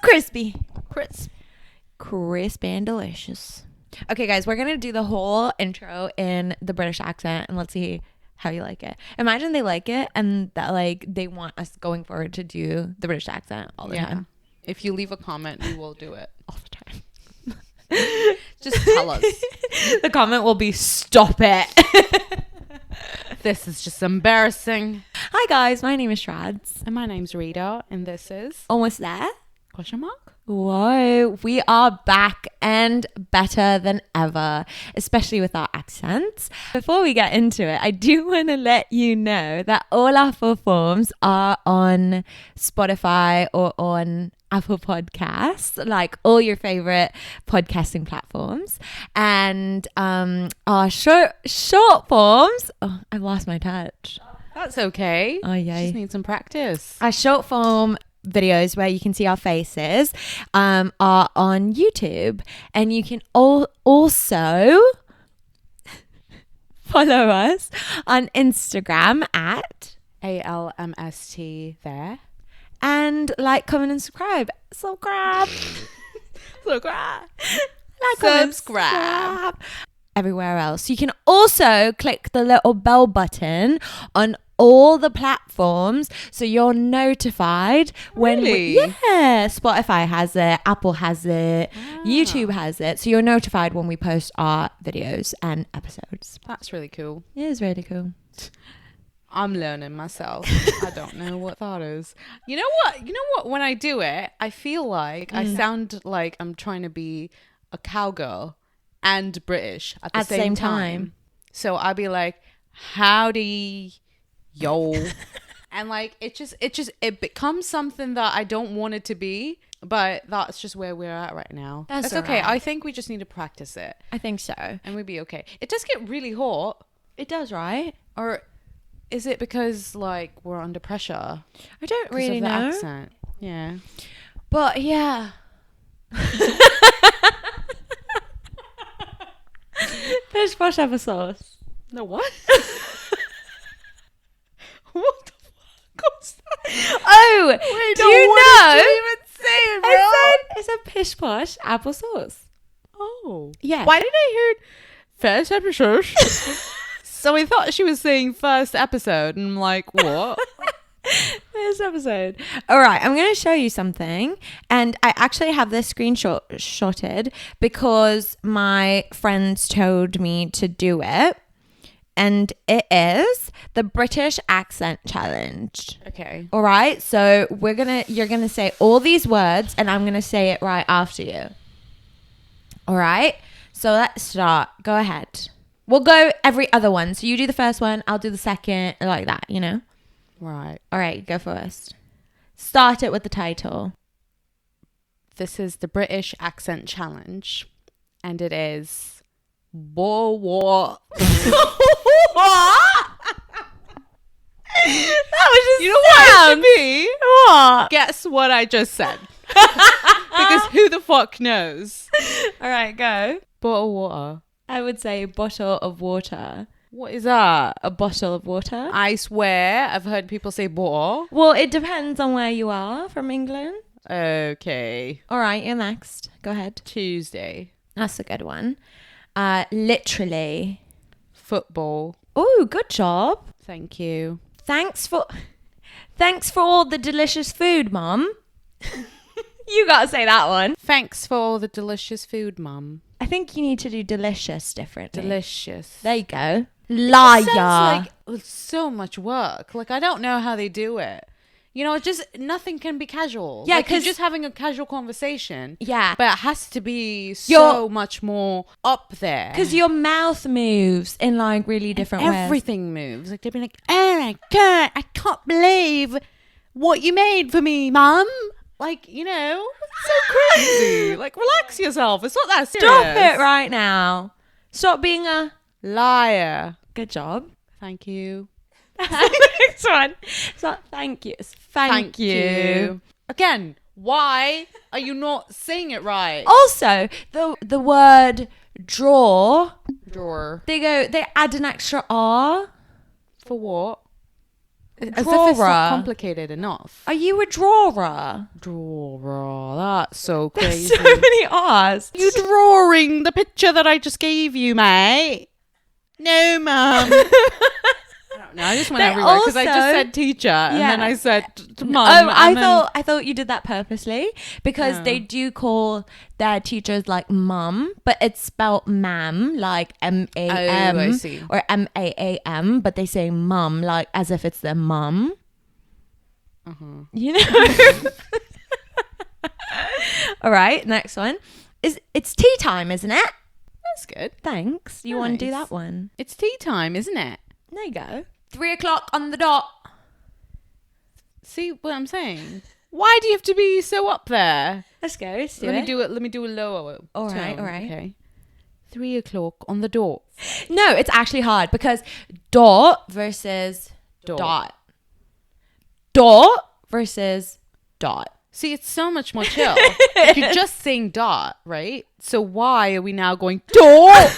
crispy. Crisp and delicious. Okay, guys, we're going to do the whole intro in the British accent and let's see how you like it. Imagine they like it and that like they want us going forward to do the British accent all the time. If you leave a comment, we will do it all the time. Just tell us. The comment will be, stop it. This is just embarrassing. Hi guys, my name is Shrads. And my name's Rita, and this is... Almost there? Question mark? Whoa, we are back and better than ever, especially with our accents. Before we get into it, I do want to let you know that all our full forms are on Spotify or on Apple Podcasts, like all your favorite podcasting platforms. And our short forms, oh, I've lost my touch. That's okay. Oh, yeah. Just need some practice. Our short form videos where you can see our faces are on YouTube, and you can also follow us on Instagram at ALMST there. And like, comment and subscribe. Subscribe. Everywhere else. You can also click the little bell button on all the platforms so you're notified when Spotify has it, Apple has it, YouTube has it, so you're notified when we post our videos and episodes. That's really cool. It is really cool. I'm learning myself. I don't know what that is. You know what? When I do it, I feel like I sound like I'm trying to be a cowgirl and British at the same time. So I'll be like, howdy, yo. And like, it becomes something that I don't want it to be, but that's just where we're at right now. That's okay. Right. I think we just need to practice it. I think so. And we'd be okay. It does get really hot. It does, right? Or is it because like we're under pressure? I don't really know. Accent. Yeah. But yeah. Fish posh applesauce. No, what? What the fuck was that? Oh, wait, do you know? Did you even say it, bro? It's a pish posh applesauce. Oh. Yeah. Why did I hear first episode? So I thought she was saying first episode, and I'm like, what? This episode. All right, I'm going to show you something, and I actually have this screenshotted because my friends told me to do it, and it is the British accent challenge. Okay. All right, so you're gonna say all these words, and I'm gonna say it right after you. All right, so let's start. Go ahead. We'll go every other one. So you do the first one, I'll do the second, like that, you know? Right. All right, go first. Start it with the title. This is the British Accent Challenge. And it is... What? That was just... You know what it should be? What? Guess what I just said. Because who the fuck knows? All right, go. Bottle of water. I would say bottle of water. What is that? A bottle of water? I swear I've heard people say bottle. Well, it depends on where you are from England. Okay. All right, you're next. Go ahead. Tuesday. That's a good one. Literally. Football. Oh, good job. Thank you. Thanks for all the delicious food, Mum. You gotta say that one. Thanks for all the delicious food, Mum. I think you need to do delicious differently. Delicious. There you go. Liar. It sounds like so much work. Like, I don't know how they do it. You know, just nothing can be casual. Yeah, like, you're 'cause- just having a casual conversation. Yeah. But it has to be so much more up there. Because your mouth moves in like really different ways. Everything moves. Like, they'd be like, oh my God, I can't believe what you made for me, Mum. Like, you know, it's so crazy. Like, relax yourself. It's not that serious. Stop it right now. Stop being a liar. Good job. Thank you. Next one. It's not thank you. It's thank you. Again, why are you not saying it right? Also, the word draw. Drawer. They add an extra R. For what? As if it's not Drawer. complicated enough. Are you a drawer? Drawer. That's so There's crazy. so many R's. You drawing the picture that I just gave you, mate? No, mum. I don't know. I just went They everywhere because I just also- said teacher and then I said mum. Oh, and I thought you did that purposely because they do call their teachers like mum, but it's spelled ma'am, like M-A-M Oh, I see. or M-A-A-M, but they say mum like as if it's their mum. You know? All right, next one. It's tea time, isn't it? That's good. Thanks. You want to do Nice. that one? It's tea time, isn't it? There you go. 3 o'clock on the dot. See what I'm saying? Why do you have to be so up there? Let's go. Let's do Let it. me do it. Let me do a lower. All right, tone, all right. Okay. 3 o'clock on the dot. No, it's actually hard because dot versus dot. Dot versus dot. See, it's so much more chill. You're just saying dot, right? So why are we now going dot?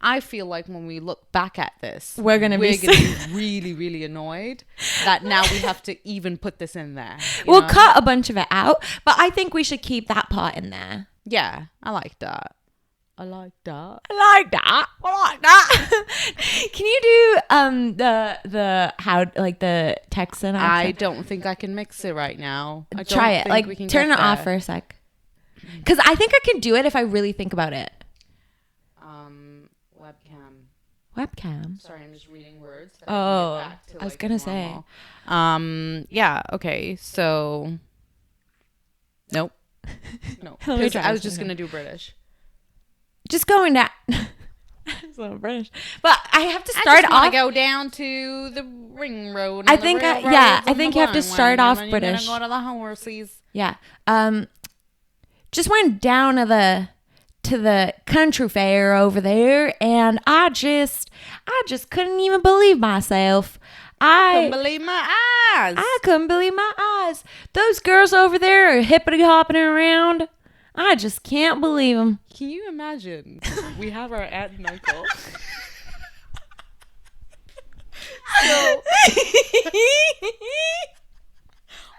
I feel like when we look back at this, We're gonna be really, really annoyed that now we have to even put this in there. We'll cut a bunch of it out, but I think we should keep that part in there. Yeah, I like that. I like that. I like that. I like that. Can you do the how like the Texan I accent? don't think I can mix it right now. I Try don't it. think Like we can turn get it off there. for a sec. Because I think I can do it if I really think about it. Webcam. Sorry, I'm just reading words. Oh, I was gonna say. Yeah. Okay. So. Nope. No. Let me 'Cause try I was this just one. gonna do British. Just going down. It's a little British, but I have to I start just wanna off. go down to the ring road. I and the think, railroads yeah, I and think the you have to one start way, off and then you're British. gonna go to the horses. Yeah. Just went down to the country fair over there, and I just couldn't even believe myself. Couldn't believe my eyes. I couldn't believe my eyes. Those girls over there are hippity hopping around. I just can't believe them. Can you imagine? We have our aunt and uncle. So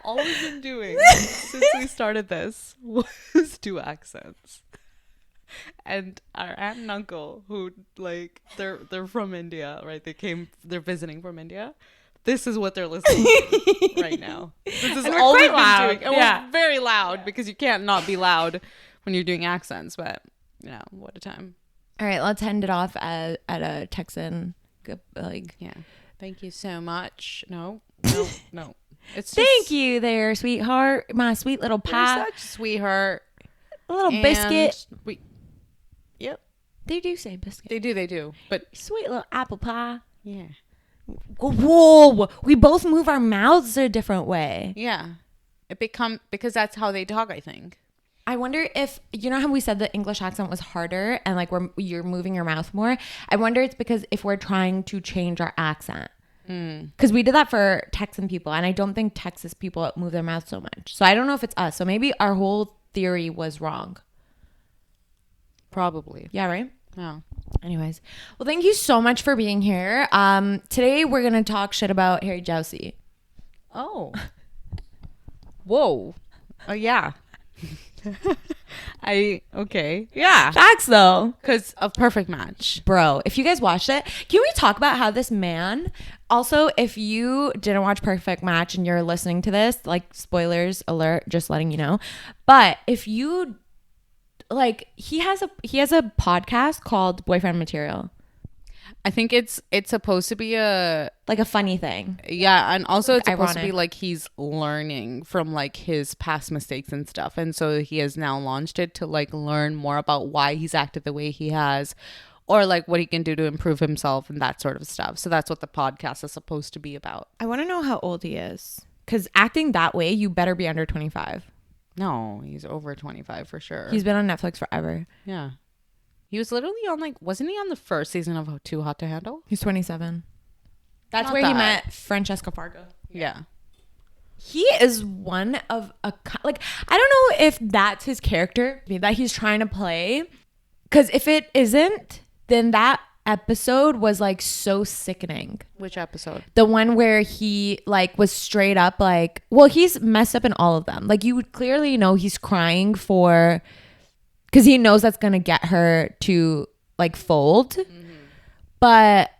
all we've been doing since we started this was do accents. And our aunt and uncle, who like they're from India, right? They're visiting from India. This is what they're listening to right now. This is And we're all we've quite been loud. doing. And Yeah. we're very loud because you can't not be loud when you're doing accents, but you know, what a time. All right, let's end it off at a Texan like. Yeah. Thank you so much. No. It's Thank you there, sweetheart. My sweet little You're pie. such a sweetheart. A little And biscuit. Yep. They do say biscuit. They do. But Sweet little apple pie. yeah. Whoa. We both move our mouths a different way. Yeah. Because that's how they talk, I think. I wonder if, you know how we said the English accent was harder and like you're moving your mouth more? I wonder it's because if we're trying to change our accent. Because we did that for Texan people, and I don't think Texas people move their mouth so much. So I don't know if it's us. So maybe our whole theory was wrong. Probably. Yeah, right? No. Anyways. Well, thank you so much for being here. Today we're going to talk shit about Harry Jousey. Oh. Whoa. Oh, yeah. Okay. Yeah. Facts though. Because of Perfect Match. Bro, if you guys watched it, can we talk about how this man, also, if you didn't watch Perfect Match and you're listening to this, like spoilers alert, just letting you know. But if you like, he has a podcast called Boyfriend Material. I think it's supposed to be Like a funny thing. yeah, and also it's supposed to be ironic. like he's learning from like his past mistakes and stuff, and so he has now launched it to like learn more about why he's acted the way he has, or like what he can do to improve himself and that sort of stuff. So that's what the podcast is supposed to be about. I want to know how old he is. Because acting that way, you better be under 25. No, he's over 25 for sure. He's been on Netflix forever. Yeah. He was literally on like, wasn't he on the first season of Too Hot to Handle? He's 27. That's Not where he bad. met Francesca Fargo. Yeah. He is one of like, I don't know if that's his character that he's trying to play. Because if it isn't, then that episode was like so sickening. Which episode? The one where he like was straight up like, well, he's messed up in all of them. Like you would clearly know he's crying for, because he knows that's gonna get her to like fold. But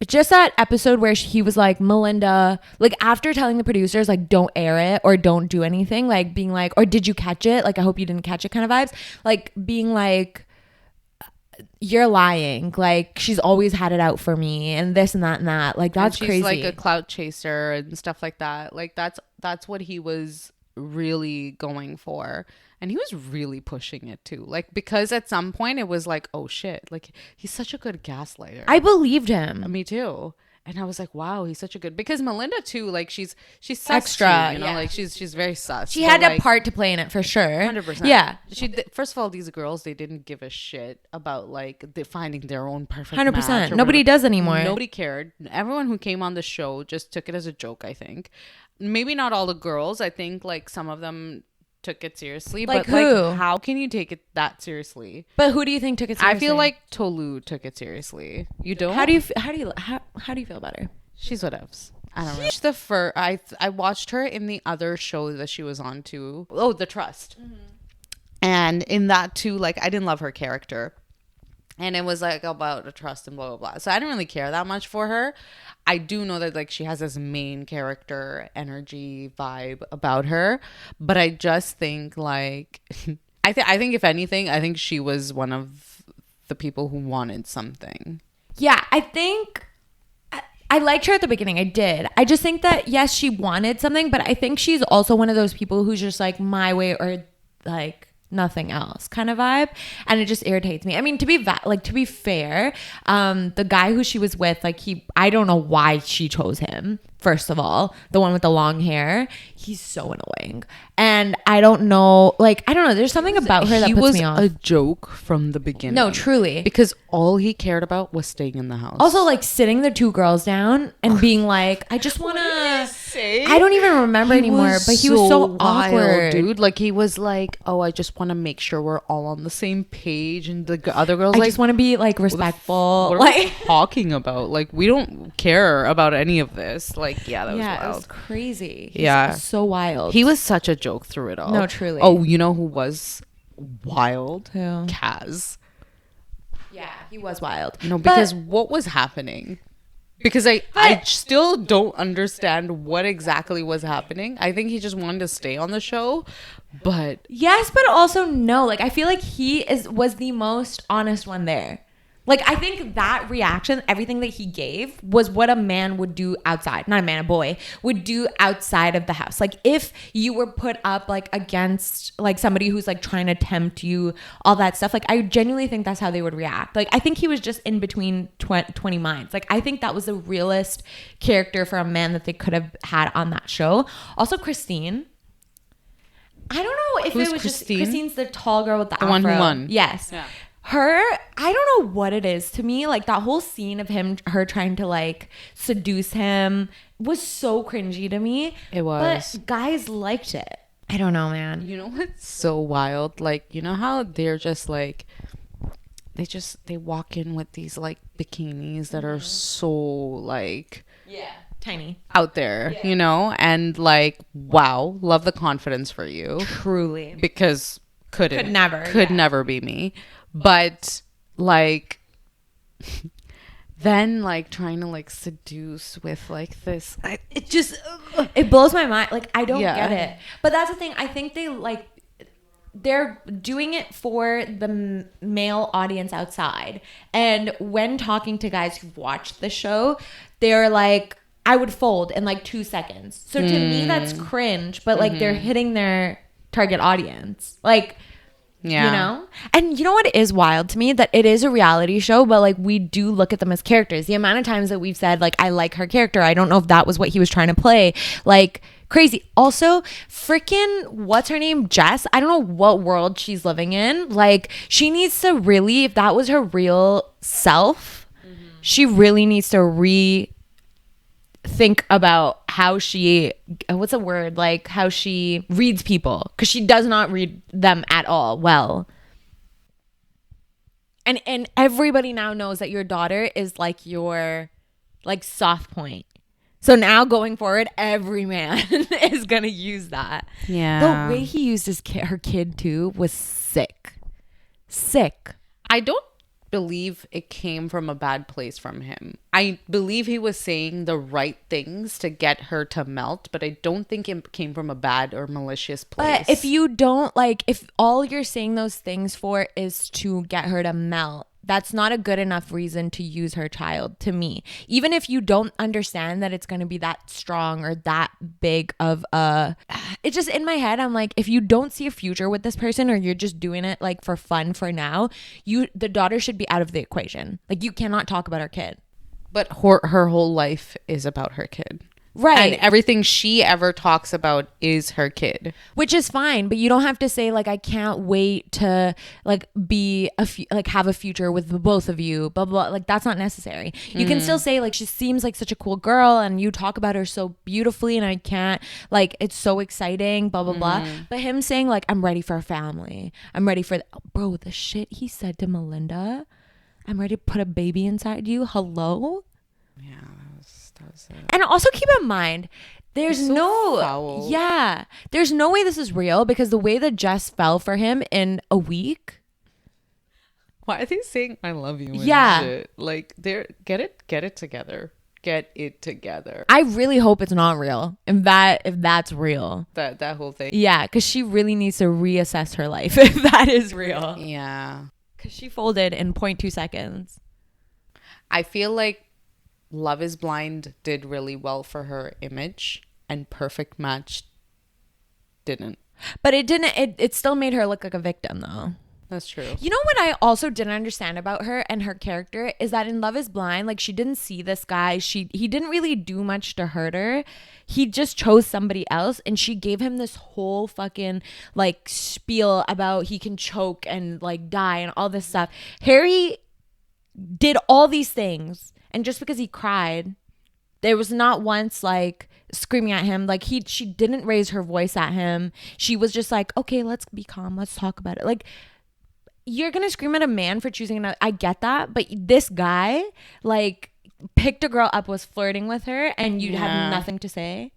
just that episode where he was like, Melinda, like after telling the producers like don't air it or don't do anything, like being like, or did you catch it? Like I hope you didn't catch it kind of vibes. Like being like, you're lying, like she's always had it out for me and this and that and that, like that's she's crazy. like a clout chaser and stuff like that. Like that's what he was really going for, and he was really pushing it too, like because at some point it was like, oh shit, like he's such a good gaslighter. I believed him. Me too. And I was like, wow, he's such a good, because Melinda too, like she's sus Extra, too, you know, yeah. like she's very sus. She but, had like, a part to play in it for sure. 100%. Yeah. First of all, these girls, they didn't give a shit about like finding their own perfect 100%. match or Nobody whatever. does anymore. Nobody cared. Everyone who came on the show just took it as a joke, I think. Maybe not all the girls. I think like some of them took it seriously. Like but who? like how can you take it that seriously? But who do you think took it seriously? I feel like Tolu took it seriously. You don't? how do you feel about her? She's whatevs. I don't know. I watched her in the other show that she was on too. Oh, The Trust. And in that too, like I didn't love her character. And it was like about a trust and blah, blah, blah. So I didn't really care that much for her. I do know that like she has this main character energy vibe about her. But I just think like, I think if anything, I think she was one of the people who wanted something. Yeah, I think I liked her at the beginning. I did. I just think that, yes, she wanted something, but I think she's also one of those people who's just like my way or like nothing else kind of vibe. And it just irritates me. I mean, to be fair, the guy who she was with, like I don't know why she chose him. First of all, the one with the long hair, he's so annoying. And I don't know, there's something about her that puts me off. He was a joke from the beginning. No, truly. Because all he cared about was staying in the house. Also, like sitting the two girls down and being like, I just want to, I don't even remember anymore, but he was so awkward. Dude. Like he was like, oh, I just want to make sure we're all on the same page. And the other girls I just want to be like respectful. What are we talking about? Like, we don't care about any of this. Like, yeah, that was wild. It was crazy. Yeah. So wild. He was such a joke through it all. No, truly. Oh, you know who was wild? Who? Kaz. Yeah, he was wild. No, because what was happening? Because I still don't understand what exactly was happening. I think he just wanted to stay on the show, but yes, but also no. Like I feel like he was the most honest one there. Like I think that reaction, everything that he gave was what a man would do outside. Not a man, a boy would do outside of the house. Like if you were put up like against like somebody who's like trying to tempt you, all that stuff. Like I genuinely think that's how they would react. Like I think he was just in between 20 minds. Like I think that was the realest character for a man that they could have had on that show. Also Christine. I don't know if Who's it was Christine? just Christine's the tall girl with the afro. one who won. Yes. Yeah. Her, I don't know what it is to me. Like that whole scene of her trying to like seduce him was so cringy to me. It was. But guys liked it. I don't know, man. You know what's so wild? Like, you know how they're just like, they walk in with these like bikinis that are so like, yeah, tiny out there, you know? And like, wow, love the confidence for you. Truly. Because could never be me. But like then like trying to like seduce with like this, it blows my mind. Like I don't Yeah. get it. But that's the thing. I think they're doing it for the male audience outside. And when talking to guys who've watched the show, they're like, I would fold in like 2 seconds. So to me, that's cringe. But like they're hitting their target audience. Like, yeah, you know? And you know what is wild to me? That it is a reality show, but like we do look at them as characters. The amount of times that we've said like, I like her character. I don't know if that was what he was trying to play. Like crazy. Also, freaking, what's her name? Jess. I don't know what world she's living in. Like she needs to really, if that was her real self, she really needs to think about how she, what's a word, like how she reads people, because she does not read them at all well. And everybody now knows that your daughter is like your like soft point. So now going forward, every man is gonna use that. Yeah. The way he used her kid too was sick. I don't believe it came from a bad place from him. I believe he was saying the right things to get her to melt, but I don't think it came from a bad or malicious place. But if you don't like, if all you're saying those things for is to get her to melt, that's not a good enough reason to use her child to me. Even if you don't understand that it's going to be that strong or that big of a, it's just in my head. I'm like, if you don't see a future with this person or you're just doing it like for fun for now, the daughter should be out of the equation. Like you cannot talk about her kid. But her whole life is about her kid. Right. And everything she ever talks about is her kid. Which is fine, but you don't have to say like I can't wait to like have a future with the both of you, blah blah. Like that's not necessary. You can still say like she seems like such a cool girl and you talk about her so beautifully and I can't like it's so exciting, blah blah blah. But him saying like I'm ready for a family. I'm ready for bro, the shit he said to Melinda. I'm ready to put a baby inside you. Hello? Yeah. And also keep in mind, there's foul. there's no way this is real because the way that Jess fell for him in a week. Why are they saying I love you? And shit? Like they're get it together. Get it together. I really hope it's not real. If that's real, that whole thing. Yeah, because she really needs to reassess her life if that is real. Yeah, because she folded in 0.2 seconds. I feel like Love is Blind did really well for her image and Perfect Match didn't. But it didn't, it still made her look like a victim though. That's true. You know what I also didn't understand about her and her character is that in Love is Blind, like she didn't see this guy. He didn't really do much to hurt her. He just chose somebody else and she gave him this whole fucking like spiel about he can choke and like die and all this stuff. Harry did all these things. And just because he cried, there was not once like screaming at him. Like she didn't raise her voice at him. She was just like, okay, let's be calm. Let's talk about it. Like you're going to scream at a man for choosing another. I get that. But this guy like picked a girl up, was flirting with her and you had nothing to say.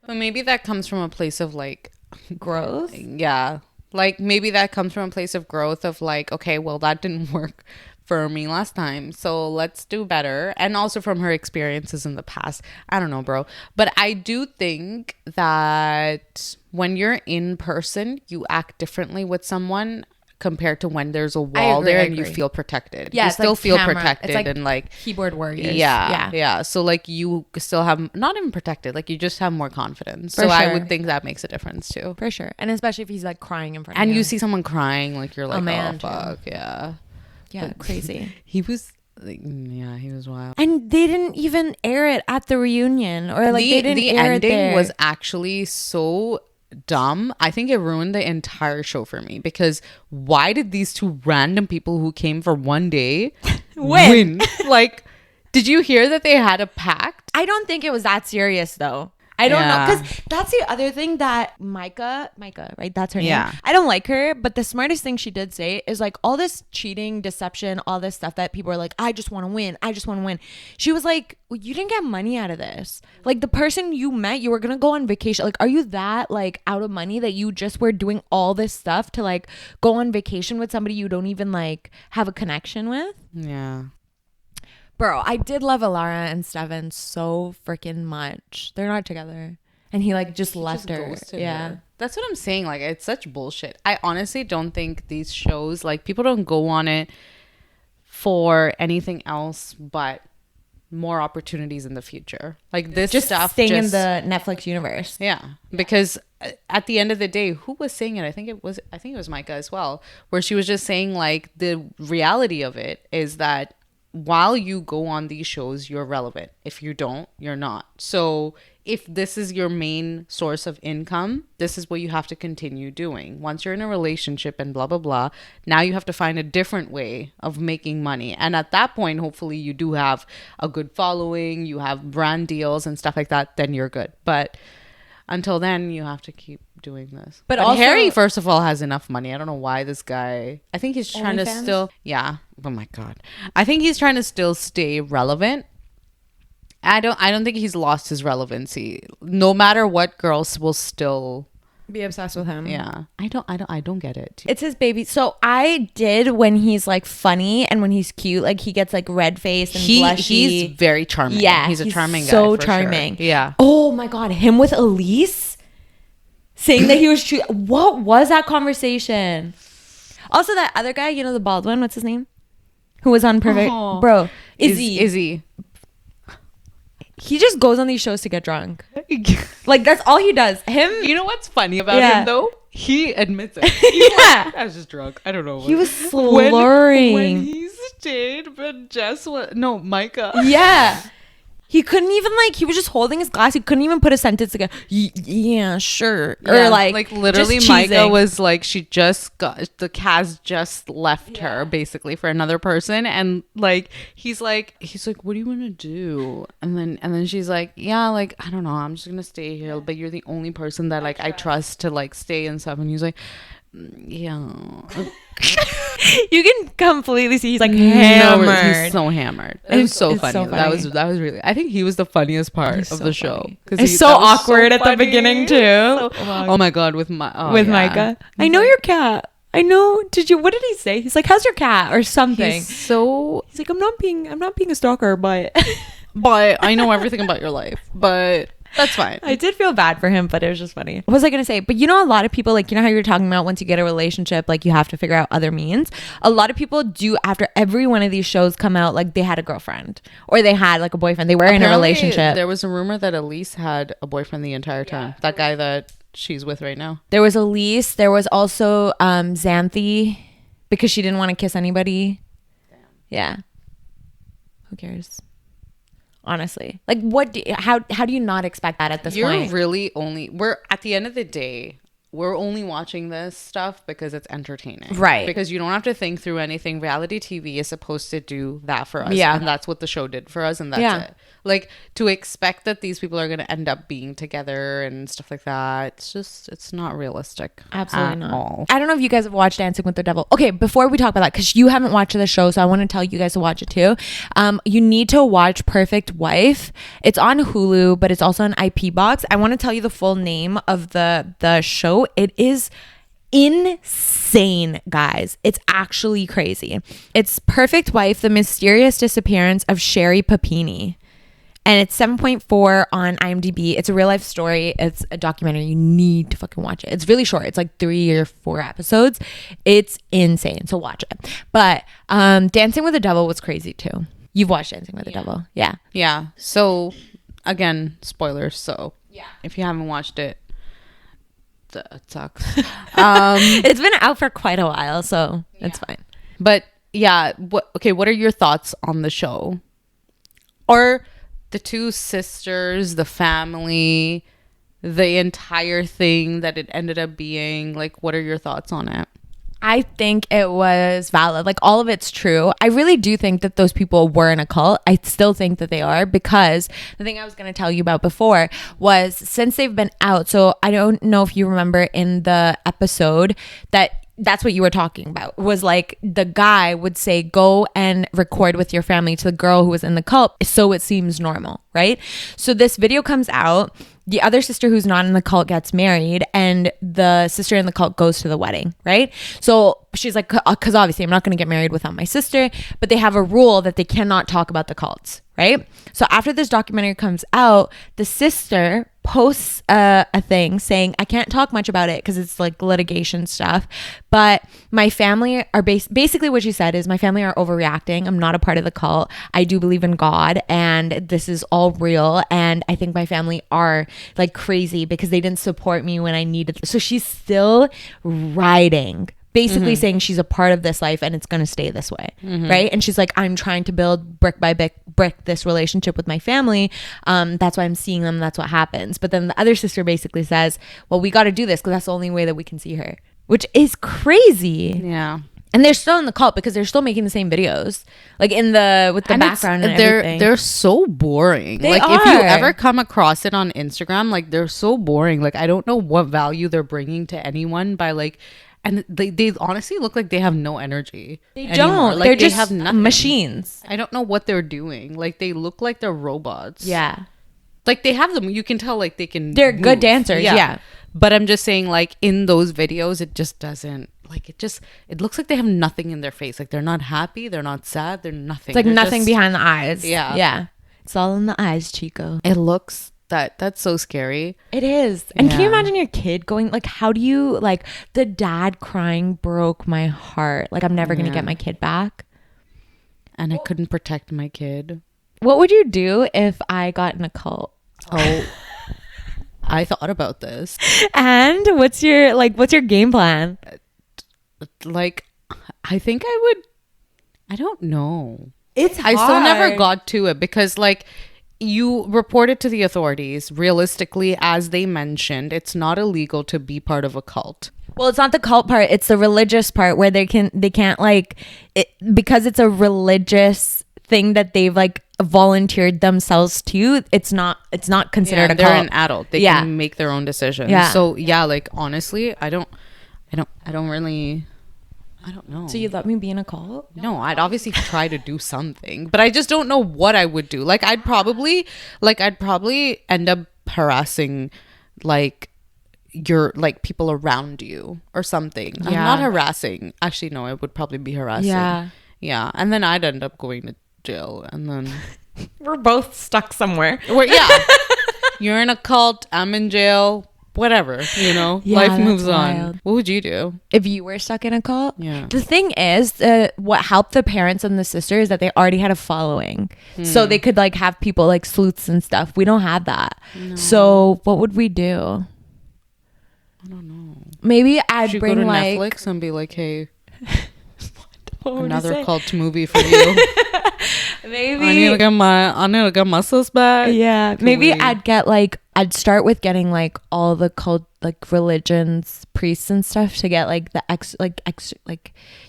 But maybe that comes from a place of like growth. Yeah. Like maybe that comes from a place of growth of like, okay, well that didn't work for me last time, so let's do better. And also from her experiences in the past. I don't know, bro, but I do think that when you're in person you act differently with someone compared to when there's a wall there and you feel protected. Yeah, you still like feel camera. protected. It's like and like keyboard warriors. Yeah. So like you still have not even protected, like you just have more confidence. So I would think that makes a difference too. For sure. And especially if he's like crying in front of and you. you see someone crying, like you're like, man, oh fuck. Yeah, crazy. He was like, he was wild. And they didn't even air it at the reunion, or like they didn't air it there. The ending was actually so dumb. I think it ruined the entire show for me because why did these two random people who came for one day win? Like, did you hear that they had a pact? I don't think it was that serious though. I don't know, because that's the other thing that Micah, right? That's her name. Yeah. I don't like her, but the smartest thing she did say is like all this cheating, deception, all this stuff that people are like, I just want to win. She was like, well, you didn't get money out of this. Like the person you met, you were going to go on vacation. Like, are you that like out of money that you just were doing all this stuff to like go on vacation with somebody you don't even like have a connection with? Yeah. Bro, I did love Alara and Steven so freaking much. They're not together. And he like just left her. Yeah. Her. That's what I'm saying. Like, it's such bullshit. I honestly don't think these shows, like, people don't go on it for anything else but more opportunities in the future. Like, this just stuff staying in the Netflix universe. Yeah. Because at the end of the day, who was saying it? I think it was Micah as well, where she was just saying, like, the reality of it is that while you go on these shows, you're relevant. If you don't, you're not. So if this is your main source of income, this is what you have to continue doing. Once you're in a relationship and blah, blah, blah, now you have to find a different way of making money. And at that point, hopefully you do have a good following, you have brand deals and stuff like that, then you're good. But until then, you have to keep doing this. But But also- Harry, first of all, has enough money. I don't know why this guy. I think he's trying to OnlyFans? still. Yeah. Oh my god. I think he's trying to still stay relevant. I don't think he's lost his relevancy. No matter what, girls will still. Be obsessed with him. Yeah. I don't get it. It's his baby. So I did when he's like funny and when he's cute, like he gets like red faced and blushy. He's very charming. Yeah, He's a charming guy. so for sure. charming. Yeah. Oh my god, him with Elise saying that he was true. What was that conversation? Also, that other guy, you know, the bald one. What's his name? Who was on Perfect, Oh. bro? Izzy. Izzy. He just goes on these shows to get drunk. Like that's all he does. Him. You know what's funny about Yeah. him though? He admits it. He's Yeah. like, I was just drunk. I don't know. He was When slurring. he stayed, but Jess was no Micah. Yeah. He couldn't even like, he was just holding his glass. He couldn't even put a sentence together. Yeah, sure. Yeah, Or like literally just Micah cheesing. was like, she just got the cast just left her basically for another person, and like he's like what do you want to do, and then she's like, yeah, like I don't know, I'm just gonna stay here, but you're the only person that like I trust to like stay and stuff, and he's like, yeah. You can completely see he's like No, hammered. he's so hammered. It was so It's funny. so That funny. was really. I think he was the funniest part He's of so the show funny. because It's so awkward at the beginning, too. oh my god, with With Micah. I know your cat. I know. What did he say? He's like, how's your cat? Or something. He's so. He's like, I'm not being a stalker, but But I know everything about your life. But that's fine. I did feel bad for him, but it was just funny. What was I gonna say? But you know, a lot of people, like, you know how you were talking about once you get a relationship, like you have to figure out other means. A lot of people do, after every one of these shows come out, like they had a girlfriend or they had like a boyfriend. They were in a Apparently, relationship. There was a rumor that Elise had a boyfriend the entire time. That guy that she's with right now. There was Elise. There was also Xanthi, because she didn't want to kiss anybody. Yeah. Who cares? Honestly, like, how do you not expect that at this You're point? really only. We're at the end of the day. We're only watching this stuff because it's entertaining. Right. Because you don't have to think through anything. Reality TV is supposed to do that for us. Yeah. And that's what the show did for us. And that's Yeah. it. Like, to expect that these people are going to end up being together and stuff like that, it's not realistic. Absolutely at not. all. I don't know if you guys have watched Dancing with the Devil. Okay, before we talk about that, because you haven't watched the show, so I want to tell you guys to watch it too. You need to watch Perfect Wife. It's on Hulu, but it's also on IP Box. I want to tell you the full name of the show. It is insane, guys. It's actually crazy. It's Perfect Wife: The Mysterious Disappearance of Sherry Papini. And it's 7.4 on IMDb. It's a real life story. It's a documentary. You need to fucking watch it. It's really short. It's like 3 or 4 episodes. It's insane. So watch it. But Dancing with the Devil was crazy too. You've watched Dancing with the Devil. Yeah. Yeah. So, again, spoilers. So, Yeah. if you haven't watched it, that sucks. It's been out for quite a while, so it's fine. But yeah, what are your thoughts on the show? Or the two sisters, the family, the entire thing that it ended up being? Like, what are your thoughts on it? I think it was valid. Like, all of it's true. I really do think that those people were in a cult. I still think that they are, because the thing I was going to tell you about before was, since they've been out, so I don't know if you remember in the episode that's what you were talking about, was like the guy would say, go and record with your family, to the girl who was in the cult, so it seems normal, right? So this video comes out. The other sister who's not in the cult gets married, and the sister in the cult goes to the wedding, right? So she's like, because obviously I'm not going to get married without my sister, but they have a rule that they cannot talk about the cults, right? So after this documentary comes out, the sister posts a thing saying, I can't talk much about it because it's like litigation stuff, but my family are basically what she said is, my family are overreacting. I'm not a part of the cult. I do believe in God, and this is all real, and I think my family are like crazy because they didn't support me when I needed. So she's still writing, basically saying she's a part of this life and it's going to stay this way, right? And she's like, I'm trying to build brick by brick this relationship with my family. That's why I'm seeing them. That's what happens. But then the other sister basically says, well, we got to do this because that's the only way that we can see her, which is crazy. Yeah. And they're still in the cult because they're still making the same videos, like with the background and everything. They're so boring. They like are. If you ever come across it on Instagram, like they're so boring. Like I don't know what value they're bringing to anyone by like, and they honestly look like they have no energy. They anymore. don't. Like, They're they just have nothing. machines. I don't know what they're doing. Like they look like they're robots. Yeah. Like they have them. You can tell like they can. They're good move. dancers. Yeah. But I'm just saying, like in those videos, it just doesn't. Like it looks like they have nothing in their face. Like they're not happy, they're not sad, they're nothing. It's like they're nothing just, behind the eyes. Yeah. Yeah. It's all in the eyes, Chico. It looks that's so scary. It is. And can you Yeah. imagine your kid going like, how do you like the dad crying broke my heart. Like I'm never gonna get my kid back. And I couldn't protect my kid. What would you do if I got in a cult? Oh, I thought about this. And what's your game plan? Like, I think I would. I don't know. It's I still never got to it because, like, you reported to the authorities. Realistically, as they mentioned, it's not illegal to be part of a cult. Well, it's not the cult part, it's the religious part where they can't like it because it's a religious thing that they've like volunteered themselves to. It's not considered a they're cult. an adult. They Yeah. can make their own decisions. Yeah. So yeah, like honestly, I don't really. I don't know. So you'd let me be in a cult? No, I'd obviously try to do something, but I just don't know what I would do. Like I'd probably end up harassing like your like people around you or something. I'm Yeah. not harassing. Actually, no, it would probably be harassing. Yeah. Yeah. And then I'd end up going to jail and then We're both stuck somewhere. yeah. You're in a cult, I'm in jail. Whatever, you know, Yeah, life that's moves wild. on. What would you do? If you were stuck in a cult? Yeah. The thing is, what helped the parents and the sister is that they already had a following. So they could like have people like sleuths and stuff. We don't have that. So what would we do? I don't know. Maybe I'd Should bring go to like Netflix and be like, hey, what would you another say? cult movie for you. Maybe I need to get my sis back. yeah. Can Maybe we- I'd start with getting like all the cult like religions, priests and stuff to get like the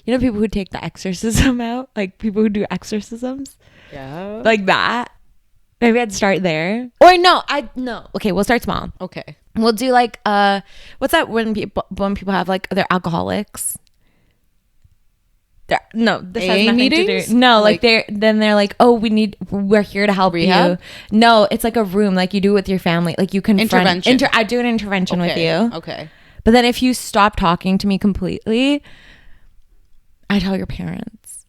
you know people who take the exorcism out, like people who do exorcisms, Yeah. like that. Maybe I'd start there. Or no. Okay, we'll start small. Okay. We'll do like what's that when people have like they're alcoholics. This has AA nothing meetings? to do. No, like Like- they're like, oh, we're here to help Rehab? you. No, it's like a room, like you do with your family, like you confront. Intervention. I do an intervention with Okay. you. Okay. But then if you stop talking to me completely, I tell your parents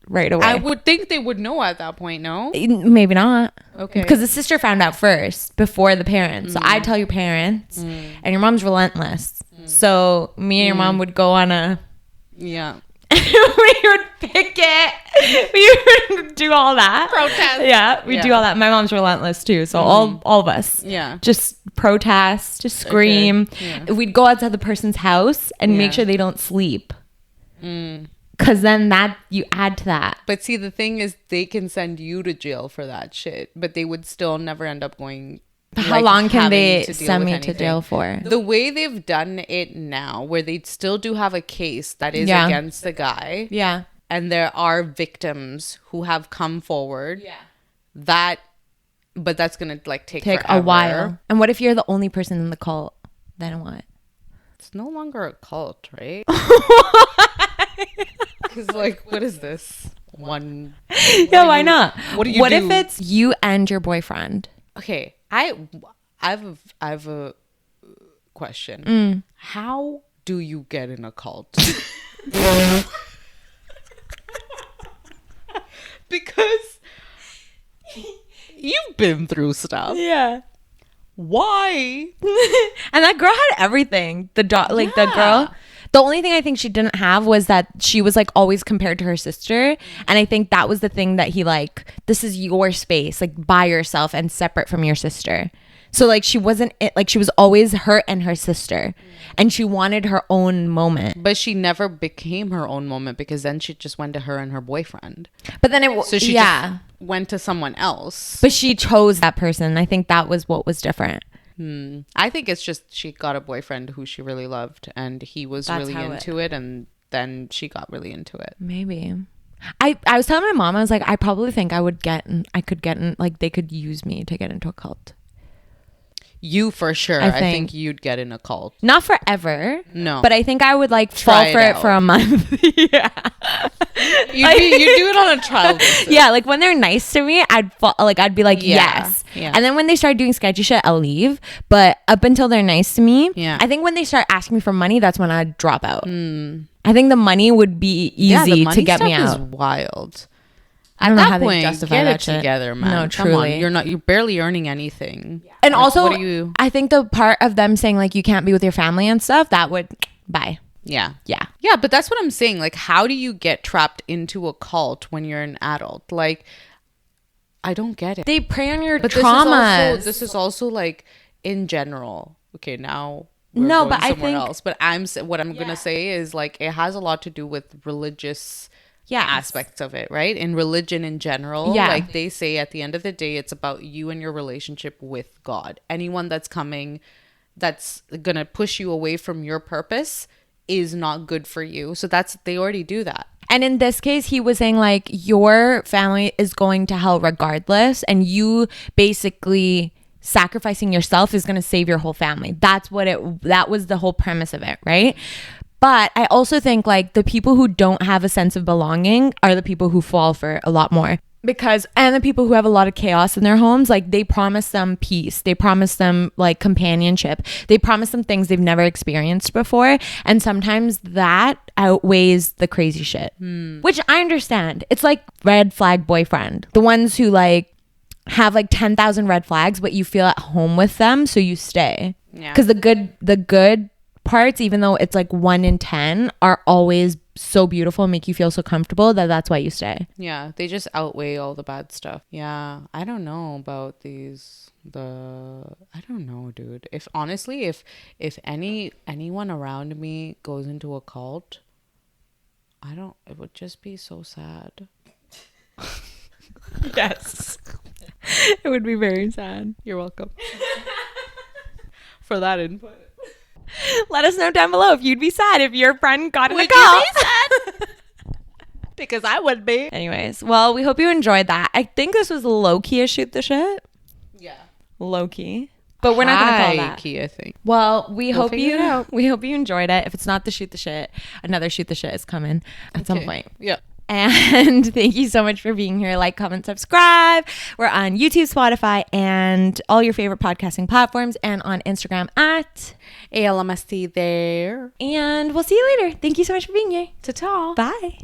right away. I would think they would know at that point, no? Maybe not. Okay. Because the sister found out first before the parents. So I tell your parents, and your mom's relentless. So me and your mom would go on a. Yeah. We would picket. We would do all that. Protest. Yeah, we do Yeah. all that. My mom's relentless too. So all of us. Yeah. Just protest, just scream. Yeah. We'd go outside the person's house and make Yeah. sure they don't sleep. Cause then you add to that. But see, the thing is, they can send you to jail for that shit, but they would still never end up going. How like, long can having they to deal send with me to anything. jail for? The way they've done it now, where they still do have a case that is Yeah. against the guy, Yeah. and there are victims who have come forward. Yeah. But that's gonna like take Take forever. a while. And what if you're the only person in the cult? Then what? It's no longer a cult, right? Because like, what is this? One. Yeah, why not? What do you What do? if it's you and your boyfriend? Okay, I've a question. How do you get in a cult? Because you've been through stuff. Yeah. Why? And that girl had everything. The Yeah. girl. The only thing I think she didn't have was that she was like always compared to her sister. And I think that was the thing that he like, this is your space, like by yourself and separate from your sister. So like she wasn't like she was always her and her sister. And she wanted her own moment. But she never became her own moment because then she just went to her and her boyfriend. But then So she just went to someone else. But she chose that person. I think that was what was different. I think it's just she got a boyfriend who she really loved and he was That's really how into it and then she got really into it. Maybe. I was telling my mom, I was like, I probably think I could get in, like they could use me to get into a cult. You for sure. I think you'd get in a cult. Not forever. No. But I think I would like fall for it for a month. Yeah. You do it on a trial basis. Yeah, like when they're nice to me, I'd be like, yes. Yeah. And then when they start doing sketchy shit, I'll leave. But up until they're nice to me, yeah. I think when they start asking me for money, that's when I'd drop out. I think the money would be easy to get me out. Is wild. I don't know how point, they justify get that it shit. Together, man. No, truly. Come on. You're barely earning anything. Yeah. And like, also, I think the part of them saying like you can't be with your family and stuff, that would bye. Yeah. Yeah. Yeah, but that's what I'm saying. Like, how do you get trapped into a cult when you're an adult? Like, I don't get it. They prey on your traumas. This is also like in general. Okay, now we're going but I think else. But what I'm gonna say is like it has a lot to do with religious aspects of it, right? In religion in general, like they say at the end of the day, it's about you and your relationship with God. Anyone that's gonna push you away from your purpose is not good for you. So they already do that. And in this case, he was saying like your family is going to hell regardless, and you basically sacrificing yourself is going to save your whole family. That was the whole premise of it, right? But I also think like the people who don't have a sense of belonging are the people who fall for it a lot more. And the people who have a lot of chaos in their homes, like they promise them peace. They promise them like companionship. They promise them things they've never experienced before. And sometimes that outweighs the crazy shit, which I understand. It's like red flag boyfriend. The ones who like have like 10,000 red flags, but you feel at home with them. So you stay. Yeah. Because the good parts, even though it's like 1 in 10, are always so beautiful and make you feel so comfortable that's why you stay. Yeah, they just outweigh all the bad stuff. Yeah, I don't know about I don't know, dude. If anyone around me goes into a cult, it would just be so sad. Yes. It would be very sad. You're welcome for that input. Let us know down below if you'd be sad if your friend got in a cult. Would you be sad? Because I would be. Anyways, well, we hope you enjoyed that. I think this was low-key a shoot the shit. Yeah. Low-key. But we're not going to call that. High-key, I think. Well, we hope you enjoyed it. If it's not the shoot the shit, another shoot the shit is coming at some point. Yeah. And thank you so much for being here. Like, comment, subscribe. We're on YouTube, Spotify, and all your favorite podcasting platforms, and on Instagram at ALMST there. And we'll see you later. Thank you so much for being here. Ta-ta. Bye.